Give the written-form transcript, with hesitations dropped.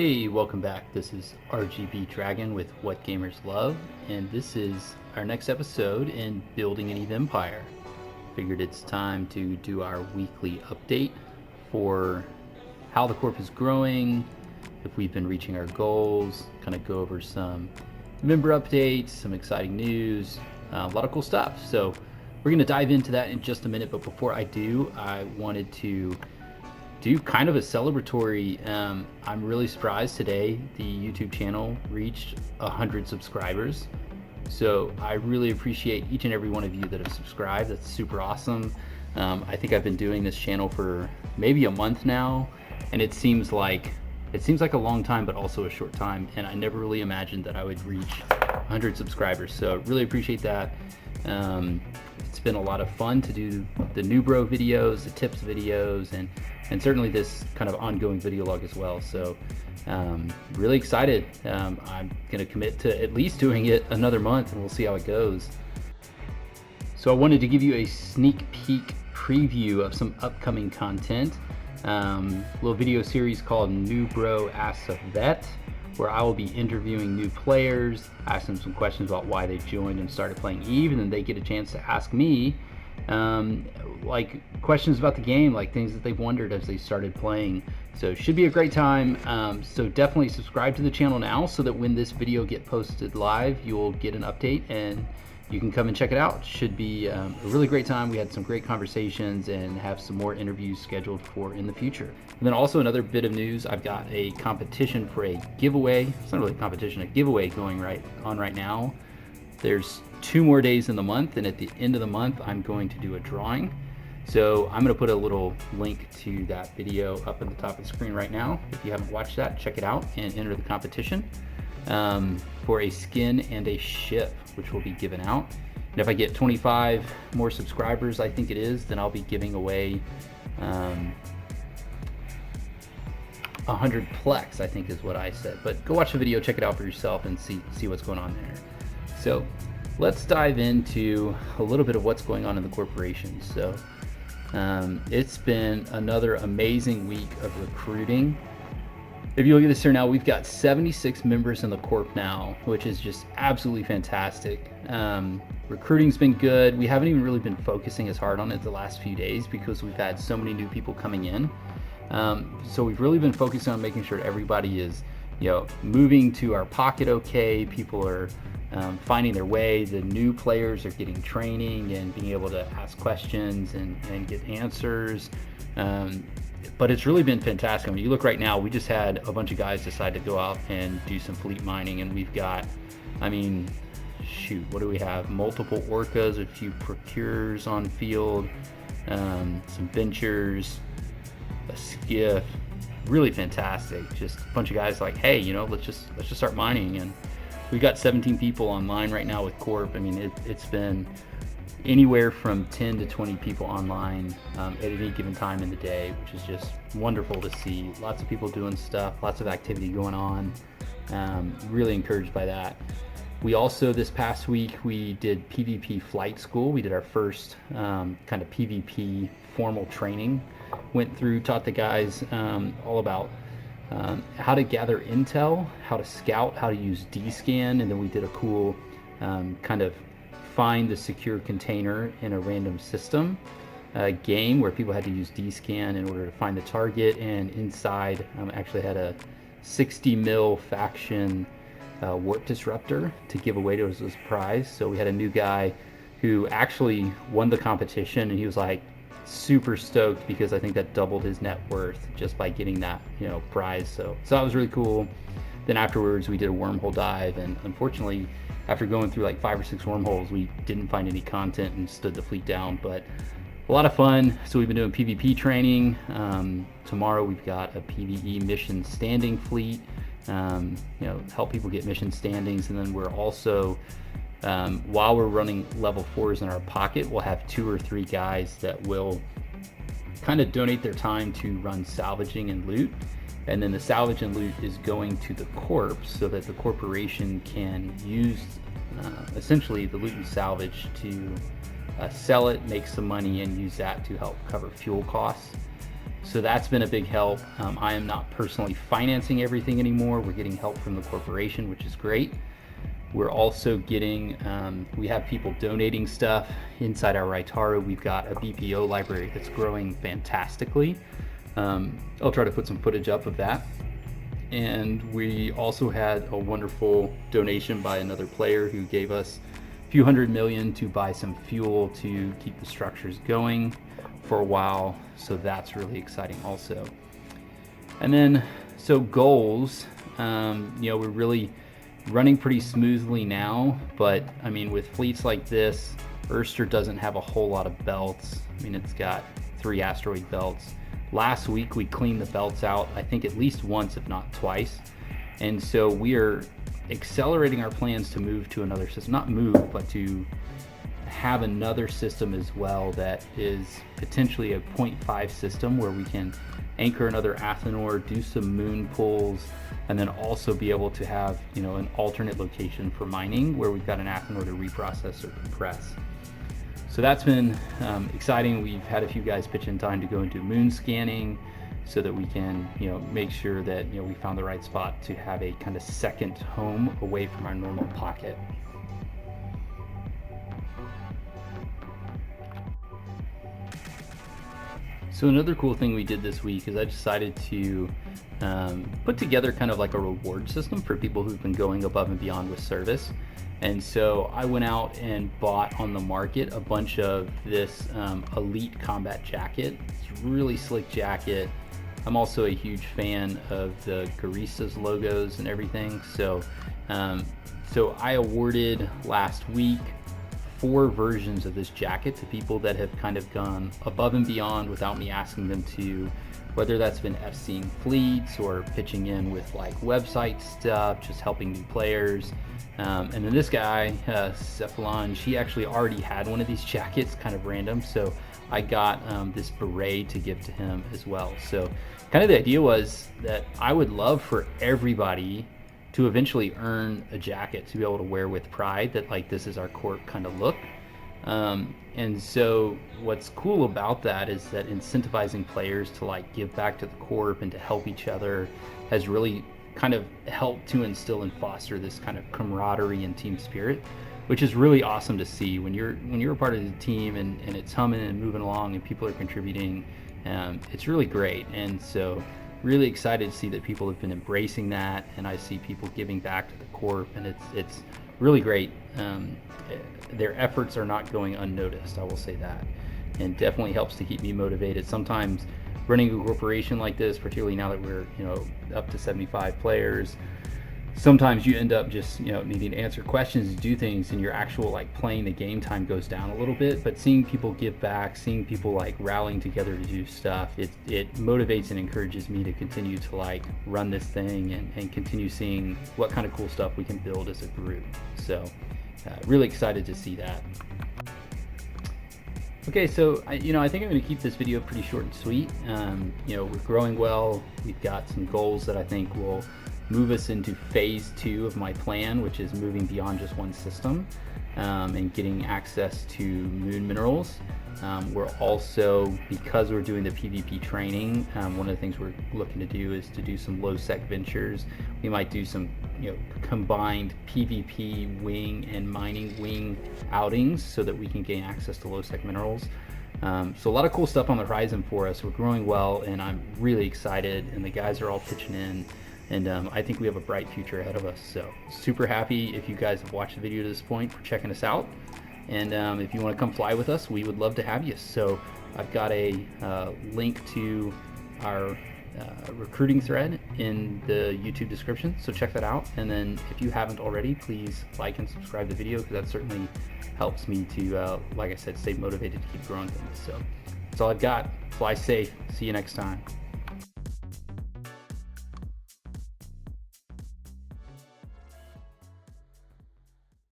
Hey, welcome back. This is RGB Dragon with What Gamers Love, and this is our next episode in Building an Eve Empire. Figured it's time to do our weekly update for how the corp is growing, if we've been reaching our goals, kind of go over some member updates, some exciting news, a lot of cool stuff. So we're going to dive into that in just a minute, but before I do, I wanted to do kind of a celebratory. I'm really surprised today the YouTube channel reached 100 subscribers. So I really appreciate each and every one of you that have subscribed. That's super awesome. I think I've been doing this channel for maybe a month now, and it seems like a long time, but also a short time. And I never really imagined that I would reach 100 subscribers. So really appreciate that. It's been a lot of fun to do the new bro videos, the tips videos, and certainly this kind of ongoing video log as well. So really excited. I'm gonna commit to at least doing it another month, and we'll see how it goes. So I wanted to give you a sneak peek preview of some upcoming content. Little video series called New Bro Asks a Vet, where I will be interviewing new players, asking them some questions about why they joined and started playing Eve, and then they get a chance to ask me like questions about the game, like things that they've wondered as they started playing. So it should be a great time. So definitely subscribe to the channel now so that when this video gets posted live, you'll get an update and you can come and check it out. It should be a really great time. We had some great conversations and have some more interviews scheduled for in the future. And then also another bit of news, I've got a competition for a giveaway. It's not really a competition, a giveaway going on right now. There's 2 more days in the month, and at the end of the month, I'm going to do a drawing. So I'm gonna put a little link to that video up at the top of the screen right now. If you haven't watched that, check it out and enter the competition for a skin and a ship, which will be given out. And if I get 25 more subscribers, I think it is, then I'll be giving away 100 Plex, I think is what I said. But go watch the video, check it out for yourself, and see what's going on there. So let's dive into a little bit of what's going on in the corporation. So it's been another amazing week of recruiting. If you look at this here now, we've got 76 members in the corp now, which is just absolutely fantastic. Recruiting's been good. We haven't even really been focusing as hard on it the last few days because we've had so many new people coming in. So we've really been focusing on making sure everybody is, moving to our pocket okay. People are finding their way. The new players are getting training and being able to ask questions and get answers. But it's really been fantastic. When you look right now, we just had a bunch of guys decide to go out and do some fleet mining, and we've got, what do we have? Multiple orcas, a few procures on field, some ventures, a skiff. Really fantastic. Just a bunch of guys like, hey, let's just start mining. And we've got 17 people online right now with corp. It's been anywhere from 10 to 20 people online at any given time in the day, which is just wonderful to see. Lots of people doing stuff, lots of activity going on. Really encouraged by that. We also, this past week, we did PvP flight school. We did our first kind of PvP formal training. Went through, taught the guys all about how to gather intel, how to scout, how to use D-scan, and then we did a cool kind of find the secure container in a random system game where people had to use D-scan in order to find the target, and inside actually had a 60 mil faction warp disruptor to give away to us as a prize. So we had a new guy who actually won the competition, and he was like super stoked because I think that doubled his net worth just by getting that prize. So that was really cool. Then afterwards we did a wormhole dive, and unfortunately after going through like 5 or 6 wormholes, we didn't find any content and stood the fleet down, but a lot of fun. So we've been doing PvP training. Tomorrow we've got a PvE mission standing fleet, help people get mission standings. And then we're also, while we're running level 4s in our pocket, we'll have 2 or 3 guys that will kind of donate their time to run salvaging and loot. And then the salvage and loot is going to the corp so that the corporation can use essentially the loot and salvage to sell it, make some money, and use that to help cover fuel costs. So that's been a big help. I am not personally financing everything anymore. We're getting help from the corporation, which is great. We're also getting, we have people donating stuff inside our Raitaro. We've got a BPO library that's growing fantastically. I'll try to put some footage up of that. And we also had a wonderful donation by another player who gave us a few $100 million to buy some fuel to keep the structures going for a while. So that's really exciting also. And then, so goals, we're really running pretty smoothly now, but I mean, with fleets like this, Erster doesn't have a whole lot of belts. I mean, it's got 3 asteroid belts. Last week we cleaned the belts out, I think at least once, if not twice. And so we are accelerating our plans to move to another system, not move, but to have another system as well that is potentially a 0.5 system where we can anchor another Athenor, do some moon pulls, and then also be able to have, an alternate location for mining where we've got an Athenor to reprocess or compress. So that's been exciting. We've had a few guys pitch in time to go and do moon scanning so that we can, make sure that, we found the right spot to have a kind of second home away from our normal pocket. So another cool thing we did this week is I decided to put together kind of like a reward system for people who've been going above and beyond with service. And so I went out and bought on the market a bunch of this elite combat jacket. It's a really slick jacket. I'm also a huge fan of the Garistas logos and everything. So I awarded last week 4 versions of this jacket to people that have kind of gone above and beyond without me asking them to, whether that's been FCing fleets or pitching in with like website stuff, just helping new players. And then this guy, Cephalon, she actually already had one of these jackets, kind of random. So I got this beret to give to him as well. So kind of the idea was that I would love for everybody to eventually earn a jacket to be able to wear with pride, that like this is our corp kind of look. And so what's cool about that is that incentivizing players to like give back to the corp and to help each other has really kind of helped to instill and foster this kind of camaraderie and team spirit, which is really awesome to see when you're a part of the team and it's humming and moving along and people are contributing. It's really great. And so really excited to see that people have been embracing that, and I see people giving back to the corp, and it's really great. Their efforts are not going unnoticed, I will say that, and definitely helps to keep me motivated. Sometimes running a corporation like this, particularly now that we're up to 75 players, sometimes you end up just needing to answer questions and do things, and your actual like playing the game time goes down a little bit. But seeing people give back, seeing people like rallying together to do stuff, it motivates and encourages me to continue to like run this thing and continue seeing what kind of cool stuff we can build as a group. So really excited to see that. Okay, so I think I'm going to keep this video pretty short and sweet. We're growing well. We've got some goals that I think will move us into phase 2 of my plan, which is moving beyond just one system and getting access to moon minerals. We're also, because we're doing the PvP training, one of the things we're looking to do is to do some low sec ventures. We might do some combined PvP wing and mining wing outings so that we can gain access to low sec minerals. So a lot of cool stuff on the horizon for us. We're growing well, and I'm really excited, and the guys are all pitching in. And I think we have a bright future ahead of us. So super happy if you guys have watched the video to this point, for checking us out. And if you want to come fly with us, we would love to have you. So I've got a link to our recruiting thread in the YouTube description. So check that out. And then if you haven't already, please like and subscribe to the video, because that certainly helps me to, like I said, stay motivated to keep growing things. So that's all I've got. Fly safe. See you next time.